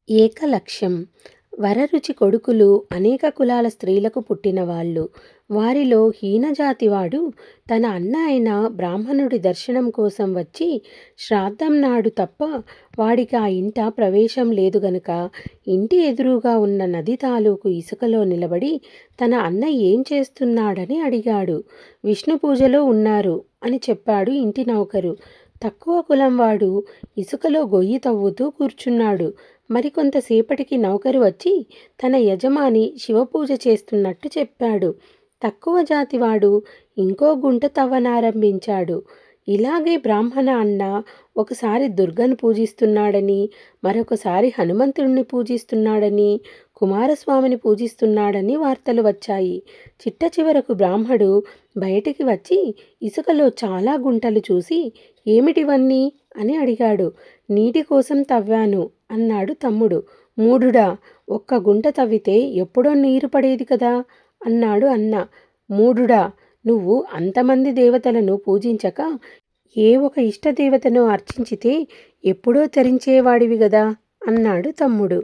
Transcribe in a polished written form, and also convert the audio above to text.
ఏకలక్ష్యం. వరరుచి కొడుకులు అనేక కులాల స్త్రీలకు పుట్టినవాళ్ళు. వారిలో హీనజాతివాడు తన అన్న అయిన బ్రాహ్మణుడి దర్శనం కోసం వచ్చి శ్రాద్ధం నాడు తప్ప వాడికి ఆ ఇంట ప్రవేశం లేదు గనుక ఇంటి ఎదురుగా ఉన్న నది తాలూకు ఇసుకలో నిలబడి తన అన్న ఏం చేస్తున్నాడని అడిగాడు. విష్ణు పూజలో ఉన్నారు అని చెప్పాడు ఇంటి నౌకరు. తక్కువ కులం వాడు ఇసుకలో గొయ్యి తవ్వుతూ కూర్చున్నాడు. మరికొంతసేపటికి నౌకరు వచ్చి తన యజమాని శివపూజ చేస్తున్నట్టు చెప్పాడు. తక్కువ జాతివాడు ఇంకో గుంట తవ్వనారంభించాడు. ఇలాగే బ్రాహ్మణ అన్న ఒకసారి దుర్గను పూజిస్తున్నాడని, మరొకసారి హనుమంతుడిని పూజిస్తున్నాడని, కుమారస్వామిని పూజిస్తున్నాడని వార్తలు వచ్చాయి. చిట్ట చివరకు బ్రాహ్మడు బయటికి వచ్చి ఇసుకలో చాలా గుంటలు చూసి ఏమిటివన్నీ అని అడిగాడు. నీటి కోసం తవ్వాను అన్నాడు తమ్ముడు. మూఢుడా, ఒక్క గుంట తవ్వితే ఎప్పుడో నీరు పడేది కదా అన్నాడు అన్న. మూఢుడా, నువ్వు అంతమంది దేవతలను పూజించక ఏ ఒక ఇష్టదేవతను అర్చించితే ఎప్పుడో తరించేవాడివి గదా అన్నాడు తమ్ముడు.